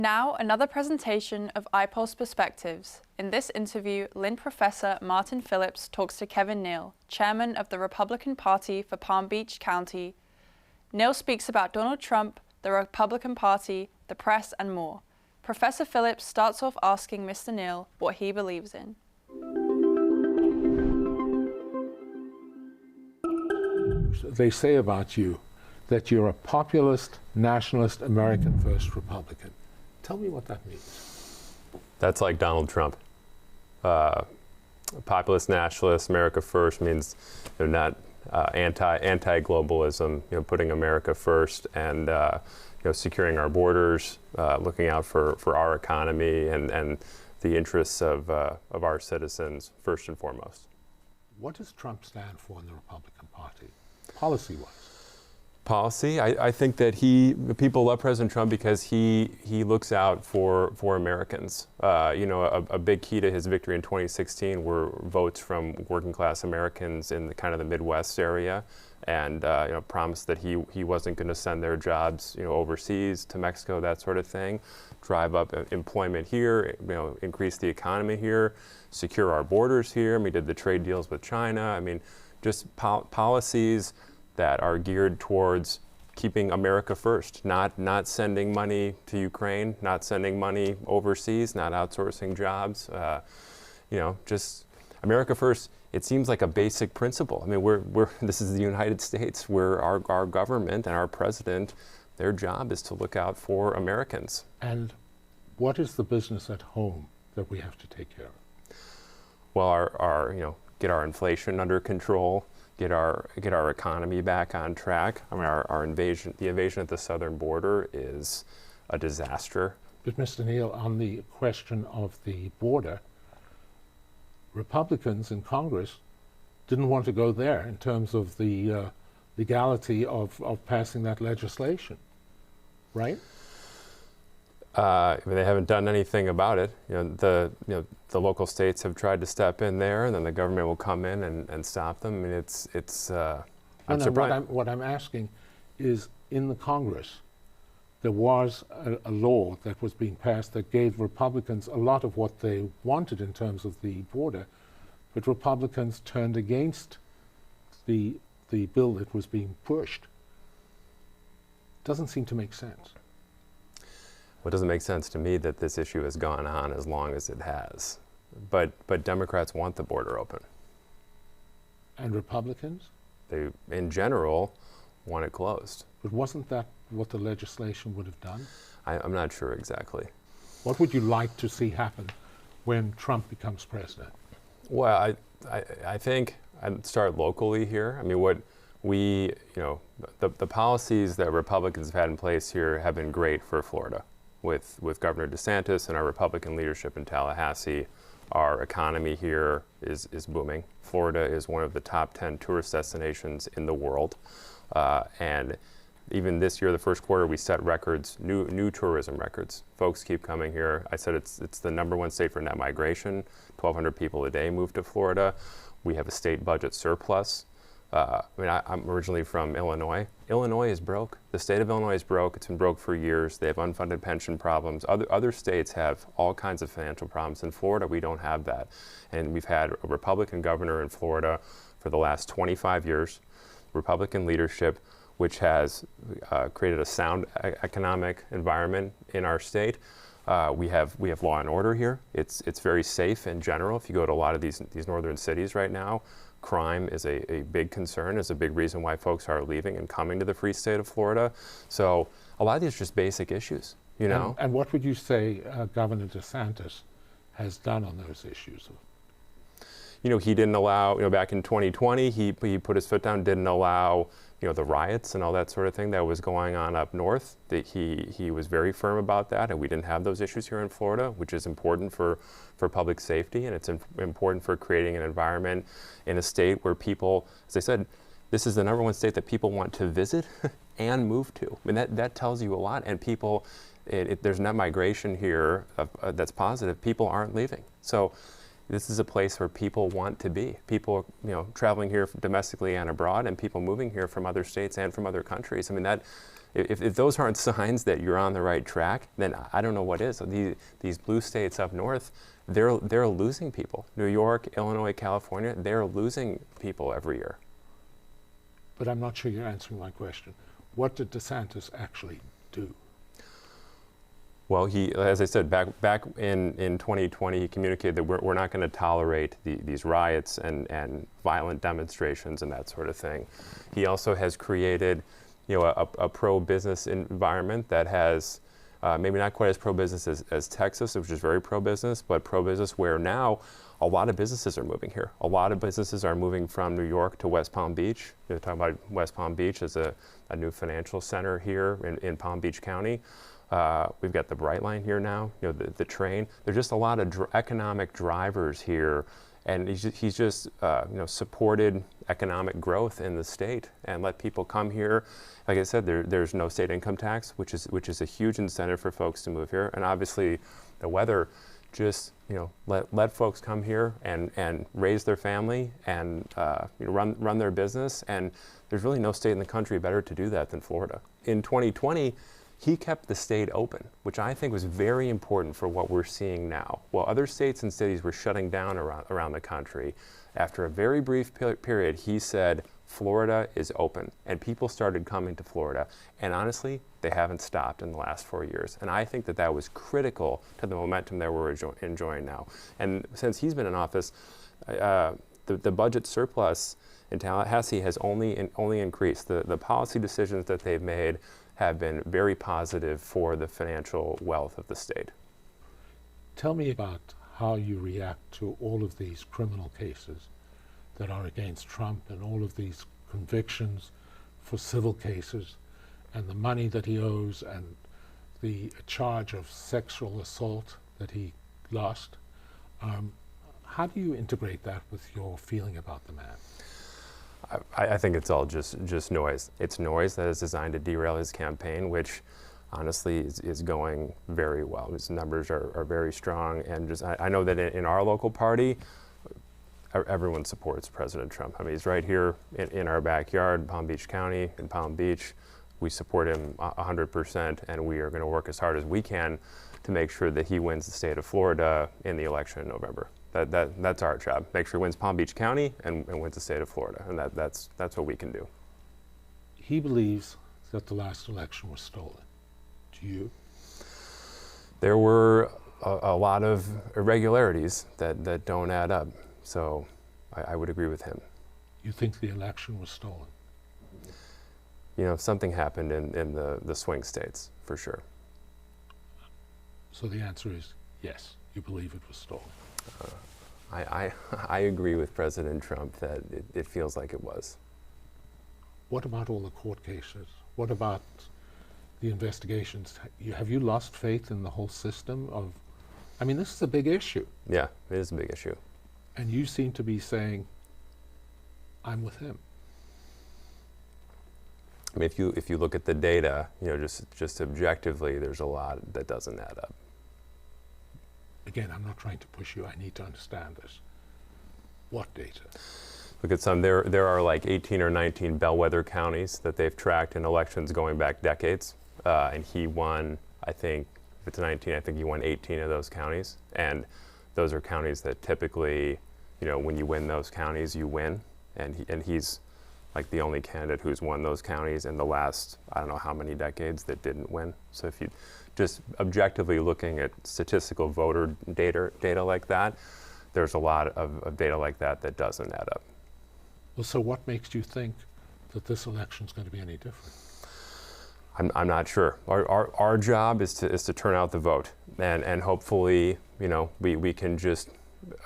Now, another presentation of iPulse Perspectives. In this interview, Lind Professor Martin Phillips talks to Kevin Neal, chairman of the Republican Party for Palm Beach County. Neal speaks about Donald Trump, the Republican Party, the press, and more. Professor Phillips starts off asking Mr. Neal what he believes in. They say about you that you're a populist, nationalist, American First Republican. Tell me what that means. That's like Donald Trump. Populist, nationalist, America First means not anti-globalism, putting America first and securing our borders, looking out for our economy and the interests of our citizens first and foremost. What does Trump stand for in the Republican Party, policy-wise? Policy, I think that people love President Trump because he looks out for Americans. A big key to his victory in 2016 were votes from working class Americans in the Midwest area, and promised that he wasn't going to send their jobs overseas to Mexico, that sort of thing, drive up employment here, increase the economy here, secure our borders here. We did the trade deals with China. Just policies that are geared towards keeping America first, not sending money to Ukraine, not sending money overseas, not outsourcing jobs. Just America first. It seems like a basic principle. This is the United States, where our government and our president, their job is to look out for Americans. And what is the business at home that we have to take care of? Well, get our inflation under control. Get our economy back on track. The invasion at the southern border is a disaster. But Mr. Neal, on the question of the border, Republicans in Congress didn't want to go there in terms of the legality of passing that legislation, right? They haven't done anything about it. The local states have tried to step in there, and then the government will come in and stop them. I'm surprised. What I'm asking is, in the Congress, there was a law that was being passed that gave Republicans a lot of what they wanted in terms of the border, but Republicans turned against the bill that was being pushed. Doesn't seem to make sense. Well, it doesn't make sense to me that this issue has gone on as long as it has. But Democrats want the border open. And Republicans? They, in general, want it closed. But wasn't that what the legislation would have done? I'm not sure exactly. What would you like to see happen when Trump becomes president? Well, I think I'd start locally here. The policies that Republicans have had in place here have been great for Florida. With Governor DeSantis and our Republican leadership in Tallahassee, our economy here is booming. Florida is one of the top 10 tourist destinations in the world. And even this year, the first quarter, we set records, new tourism records. Folks keep coming here. I said it's the #1 state for net migration. 1,200 people a day move to Florida. We have a state budget surplus. I'm originally from Illinois. Illinois is broke. The state of Illinois is broke. It's been broke for years. They have unfunded pension problems. Other states have all kinds of financial problems. In Florida, we don't have that. And we've had a Republican governor in Florida for the last 25 years, Republican leadership, which has created a sound economic environment in our state. We have law and order here. It's very safe in general. If you go to a lot of these northern cities right now, crime is a big concern, is a big reason why folks are leaving and coming to the free state of Florida. So a lot of these are just basic issues, And what would you say Governor DeSantis has done on those issues? He didn't allow, back in 2020, he put his foot down, didn't allow, the riots and all that sort of thing that was going on up north. He was very firm about that, and we didn't have those issues here in Florida, which is important for public safety, and it's important for creating an environment in a state where people, as I said, this is the #1 state that people want to visit and move to. That tells you a lot, and people, there's net migration here that's positive. People aren't leaving. So this is a place where people want to be. People, traveling here domestically and abroad, and people moving here from other states and from other countries. If those aren't signs that you're on the right track, then I don't know what is. These blue states up north, they're losing people. New York, Illinois, California, they're losing people every year. But I'm not sure you're answering my question. What did DeSantis actually do? Well, he, as I said, back in 2020, he communicated that we're not going to tolerate these riots and violent demonstrations and that sort of thing. He also has created, a pro-business environment that has maybe not quite as pro-business as Texas, which is very pro-business, but pro-business where now a lot of businesses are moving here. A lot of businesses are moving from New York to West Palm Beach. You're talking about West Palm Beach as a new financial center here in Palm Beach County. We've got the Bright Line here now, the train. There's just a lot of economic drivers here, and he's just supported economic growth in the state and let people come here. Like I said, there's no state income tax, which is a huge incentive for folks to move here, and obviously the weather. Just let folks come here and raise their family and run their business, and there's really no state in the country better to do that than Florida. In 2020, he kept the state open, which I think was very important for what we're seeing now. While other states and cities were shutting down around the country, after a very brief period, he said, Florida is open, and people started coming to Florida, and honestly, they haven't stopped in the last 4 years. And I think that was critical to the momentum that we're enjoying now. And since he's been in office, the budget surplus in Tallahassee has only increased. The policy decisions that they've made have been very positive for the financial wealth of the state. Tell me about how you react to all of these criminal cases that are against Trump and all of these convictions for civil cases and the money that he owes and the charge of sexual assault that he lost. How do you integrate that with your feeling about the man? I think it's all just noise. It's noise that is designed to derail his campaign, which honestly is going very well. His numbers are very strong, and I know that in our local party, everyone supports President Trump. I mean, he's right here in our backyard, Palm Beach County, in Palm Beach. We support him 100%, and we are going to work as hard as we can to make sure that he wins the state of Florida in the election in November. That's our job. Make sure he wins Palm Beach County and wins the state of Florida, and that's what we can do. He believes that the last election was stolen. Do you? There were a lot of irregularities that don't add up. So I would agree with him. You think the election was stolen? Something happened in the swing states, for sure. So the answer is yes, you believe it was stolen. I agree with President Trump that it feels like it was. What about all the court cases? What about the investigations? Have you lost faith in the whole system of, this is a big issue. Yeah, it is a big issue. And you seem to be saying, I'm with him. If you look at the data, just objectively, there's a lot that doesn't add up. Again, I'm not trying to push you. I need to understand this. What data? Look at some. There are like 18 or 19 bellwether counties that they've tracked in elections going back decades, and he won. I think if it's 19, I think he won 18 of those counties, and those are counties that typically, when you win those counties, you win. And he's like the only candidate who's won those counties in the last, I don't know how many decades, that didn't win. So if you just objectively looking at statistical voter data like that, there's a lot of data like that doesn't add up. Well, so what makes you think that this election is going to be any different? I'm not sure. Our job is to turn out the vote, and hopefully, we can just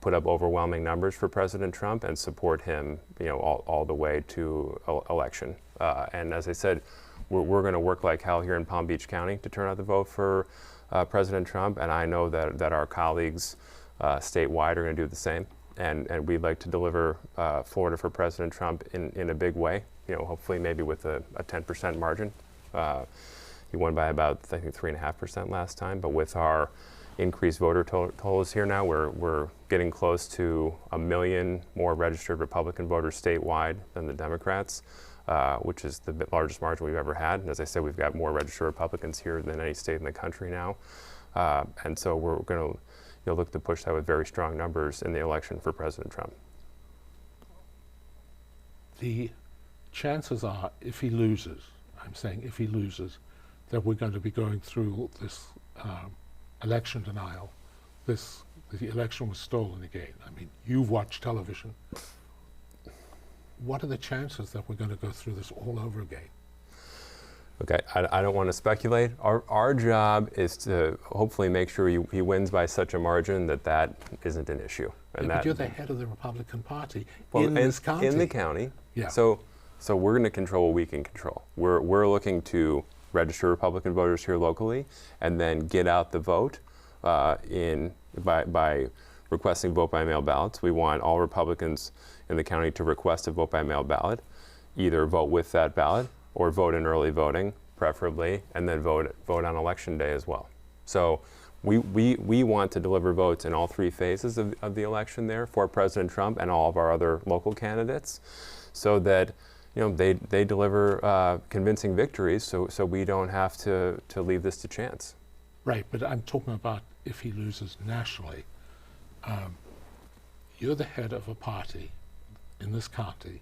put up overwhelming numbers for President Trump and support him, all the way to election. And as I said, we're going to work like hell here in Palm Beach County to turn out the vote for President Trump, and I know that our colleagues statewide are going to do the same. And we'd like to deliver Florida for President Trump in a big way. Hopefully maybe with a 10% margin. He won by about, I think, 3.5% last time, but with our increased voter totals here now, we're getting close to 1 million more registered Republican voters statewide than the Democrats. which is the largest margin we've ever had. And as I said, we've got more registered Republicans here than any state in the country now. And so we're going to look to push that with very strong numbers in the election for President Trump. The chances are, if he loses, I'm saying if he loses, that we're going to be going through this election denial. The election was stolen again. I mean, you've watched television. What are the chances that we're going to go through this all over again? Okay, I don't want to speculate. Our job is to hopefully make sure he wins by such a margin that isn't an issue. And but you're the head of the Republican Party in this county. In the county. Yeah. So we're going to control what we can control. We're looking to register Republican voters here locally, and then get out the vote by requesting vote-by-mail ballots. We want all Republicans in the county to request a vote-by-mail ballot, either vote with that ballot or vote in early voting, preferably, and then vote on Election Day as well. So we want to deliver votes in all three phases of the election there for President Trump and all of our other local candidates, so that they deliver convincing victories, so we don't have to leave this to chance. Right, but I'm talking about if he loses nationally. You're the head of a party in this county,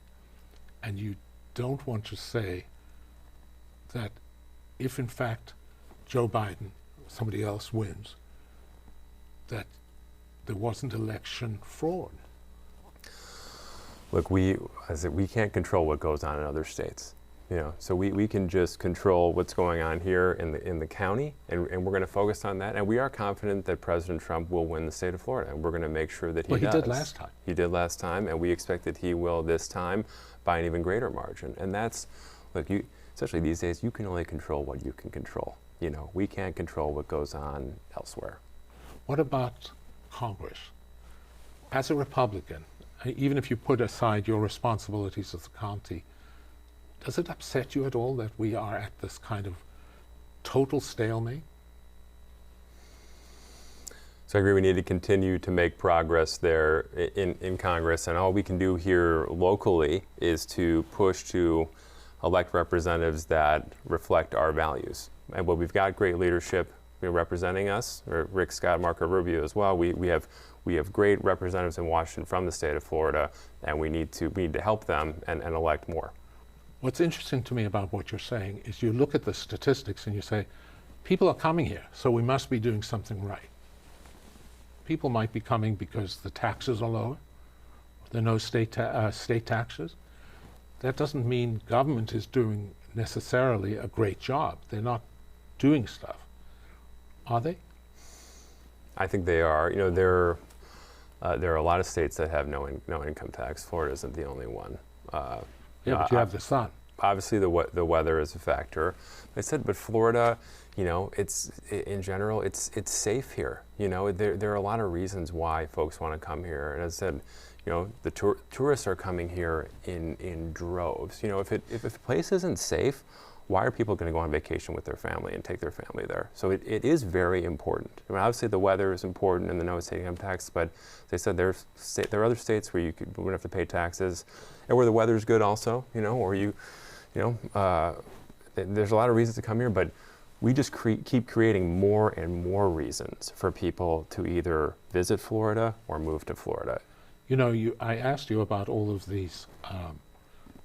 and you don't want to say that if in fact Joe Biden or somebody else wins, that there wasn't election fraud. Look, we can't control what goes on in other states. So we can just control what's going on here in the county, and we're going to focus on that. And we are confident that President Trump will win the state of Florida, and we're going to make sure that he does. Well, he did last time. He did last time, and we expect that he will this time by an even greater margin. And that's, look, especially these days, you can only control what you can control. We can't control what goes on elsewhere. What about Congress? As a Republican, even if you put aside your responsibilities as the county, does it upset you at all that we are at this kind of total stalemate? So I agree we need to continue to make progress there in Congress, and all we can do here locally is to push to elect representatives that reflect our values. And while we've got great leadership representing us, or Rick Scott, Marco Rubio as well, we have great representatives in Washington from the state of Florida, and we need to help them and elect more. What's interesting to me about what you're saying is you look at the statistics and you say, people are coming here, so we must be doing something right. People might be coming because the taxes are lower, there are no state taxes. That doesn't mean government is doing necessarily a great job. They're not doing stuff. Are they? I think they are. There are a lot of states that have no income tax. Florida isn't the only one. But you have the sun. Obviously, the weather is a factor. I said, but Florida, it's in general, it's safe here. There are a lot of reasons why folks want to come here. And as I said, the tourists are coming here in droves. If a place isn't safe, why are people going to go on vacation with their family and take their family there? So it is very important. Obviously, the weather is important and the no state income tax, but as I said, there are other states where you wouldn't have to pay taxes, and where the weather's good also. There's a lot of reasons to come here, but we just keep creating more and more reasons for people to either visit Florida or move to Florida. I asked you about all of these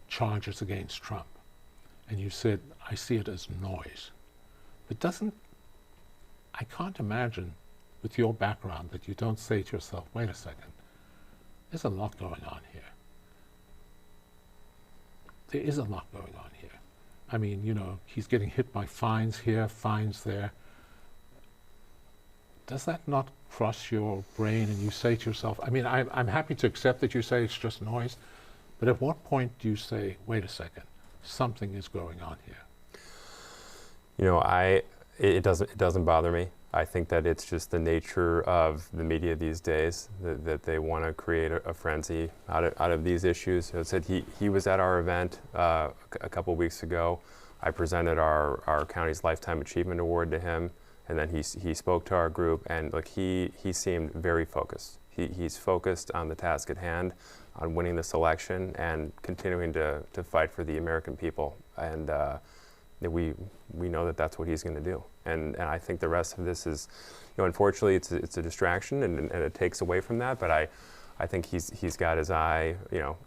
charges against Trump. And you said, I see it as noise. But I can't imagine with your background that you don't say to yourself, wait a second, there's a lot going on here. There is a lot going on here. I mean, he's getting hit by fines here, fines there. Does that not cross your brain and you say to yourself, I mean, I'm happy to accept that you say it's just noise, but at what point do you say, wait a second, something is going on here? It doesn't bother me. I think that it's just the nature of the media these days that they want to create a frenzy out of these issues. As I said, he was at our event a couple weeks ago. I presented our county's Lifetime Achievement Award to him, and then he spoke to our group, and he seemed very focused. He's focused on the task at hand, on winning this election and continuing to fight for the American people. And we know that that's what he's going to do. And I think the rest of this is, unfortunately, it's a distraction and it takes away from that. But I think he's got his eye,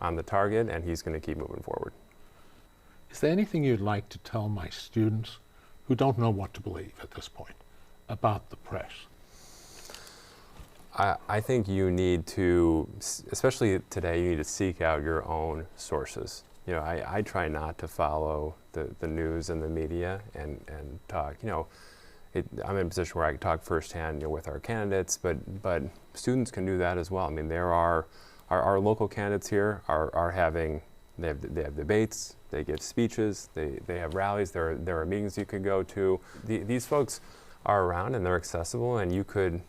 on the target, and he's going to keep moving forward. Is there anything you'd like to tell my students who don't know what to believe at this point about the press? I think you need to, especially today, you need to seek out your own sources. I try not to follow the news and the media and talk. I'm in a position where I can talk firsthand, with our candidates, but students can do that as well. I mean, there are our local candidates here are having, they have debates, they give speeches, they have rallies, there are meetings you could go to. These folks are around and they're accessible, and you could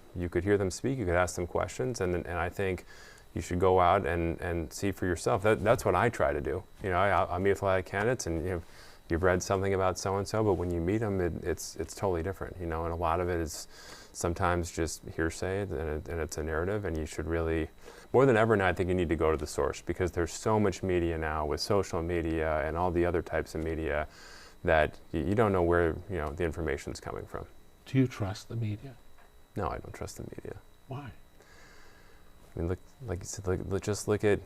hear them speak, you could ask them questions, and I think you should go out and see for yourself. That's what I try to do. I meet with a lot of candidates, and you've read something about so-and-so, but when you meet them, it's totally different, and a lot of it is sometimes just hearsay, and it's a narrative, and you should really, more than ever now, I think you need to go to the source, because there's so much media now with social media and all the other types of media that you don't know where, the information's coming from. Do you trust the media? No, I don't trust the media. Why? I mean, like you said, just look at,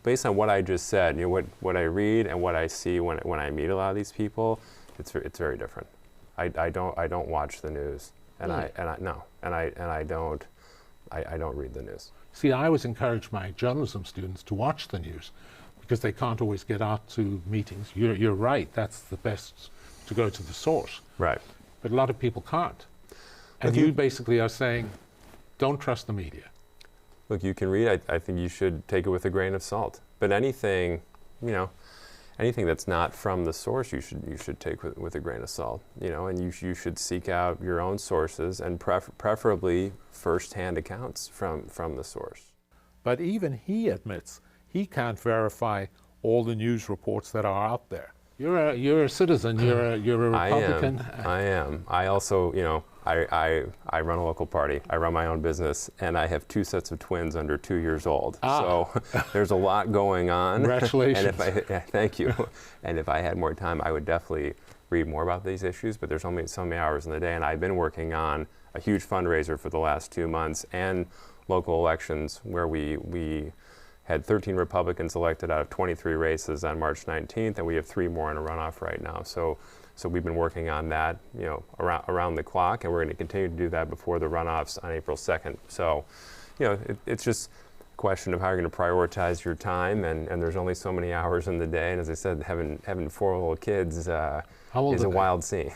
based on what I just said, what I read and what I see when I meet a lot of these people, it's very different. I don't watch the news, and Really? I don't read the news. See, I always encourage my journalism students to watch the news because they can't always get out to meetings. You're right, that's the best, to go to the source. Right. But a lot of people can't. And Look, you basically are saying, don't trust the media. Look, you can read. I think you should take it with a grain of salt. But anything, anything that's not from the source, you should take with a grain of salt. And you should seek out your own sources, and preferably first-hand accounts from the source. But even he admits he can't verify all the news reports that are out there. You're a citizen. You're a Republican. I am. I also, I run a local party. I run my own business, and I have 2 sets of twins under 2 years old. So there's a lot going on. Congratulations. Thank you. And if I had more time, I would definitely read more about these issues. But there's only so many hours in the day, and I've been working on a huge fundraiser for the last 2 months and local elections where we had 13 Republicans elected out of 23 races on March 19th, and we have 3 more in a runoff right now. So we've been working on that, around the clock, and we're going to continue to do that before the runoffs on April 2nd. So, it's just a question of how you're going to prioritize your time, and there's only so many hours in the day. And as I said, having 4 little kids is a wild scene.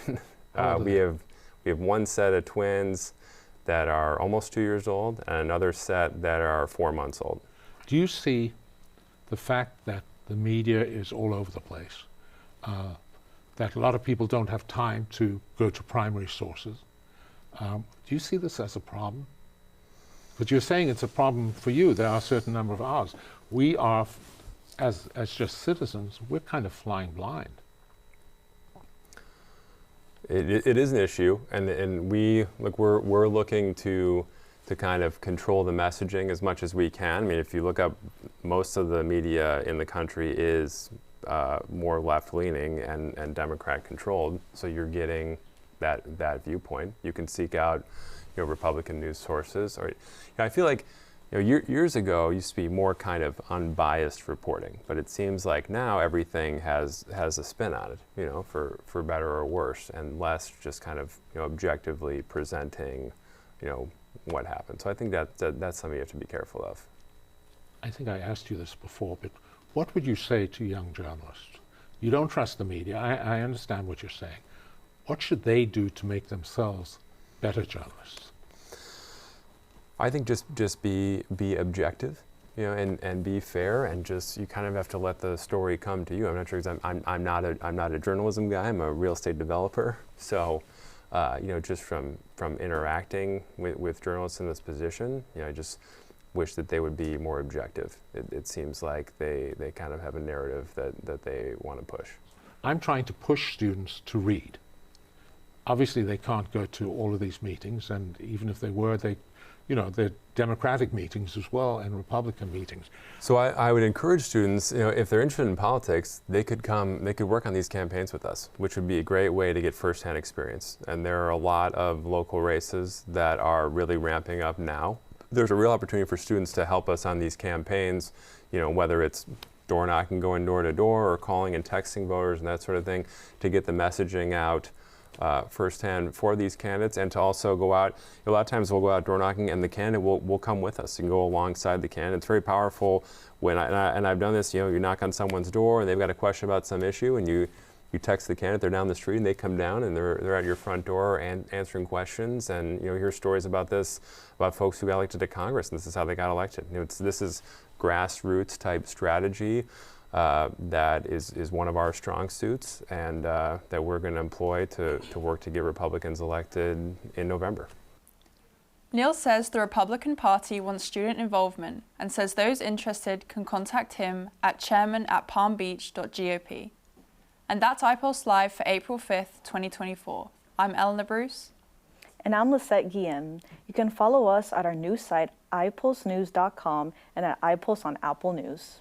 We have 1 set of twins that are almost 2 years old, and another set that are 4 months old. Do you see the fact that the media is all over the place, that a lot of people don't have time to go to primary sources? Do you see this as a problem? But you're saying it's a problem for you. There are a certain number of hours. We are, as just citizens, we're kind of flying blind. It is an issue, and we're looking to kind of control the messaging as much as we can. I mean, if you look up, most of the media in the country is more left-leaning and Democrat-controlled, so you're getting that viewpoint. You can seek out, Republican news sources. Or, I feel like, years ago used to be more kind of unbiased reporting, but it seems like now everything has a spin on it, for better or worse, and less just kind of, objectively presenting, what happened. So I think that's something you have to be careful of. I think I asked you this before, but what would you say to young journalists? You don't trust the media. I understand what you're saying. What should they do to make themselves better journalists? I think just be objective, and be fair, and just, you kind of have to let the story come to you. I'm not sure, because I'm not a journalism guy. I'm a real estate developer. So, just from interacting with journalists in this position, I just wish that they would be more objective. It seems like they kind of have a narrative that they want to push. I'm trying to push students to read. Obviously, they can't go to all of these meetings, and even if they were, they're Democratic meetings as well and Republican meetings. So I would encourage students, if they're interested in politics, they could work on these campaigns with us, which would be a great way to get firsthand experience. And there are a lot of local races that are really ramping up now. There's a real opportunity for students to help us on these campaigns, whether it's door knocking, going door to door, or calling and texting voters and that sort of thing, to get the messaging out firsthand for these candidates, and to also go out. A lot of times we'll go out door knocking and the candidate will come with us and go alongside the candidate. It's very powerful when I've done this. You knock on someone's door and they've got a question about some issue, and you text the candidate. They're down the street and they come down and they're at your front door and answering questions, and hear stories about this, about folks who got elected to Congress, and this is how they got elected. This is grassroots type strategy. That is one of our strong suits, and that we're going to employ to work to get Republicans elected in November. Neal says the Republican Party wants student involvement and says those interested can contact him at chairman@palmbeach.gop. And that's iPulse Live for April 5th, 2024. I'm Eleanor Bruce. And I'm Lisette Guillen. You can follow us at our news site, iPulsenews.com, and at iPulse on Apple News.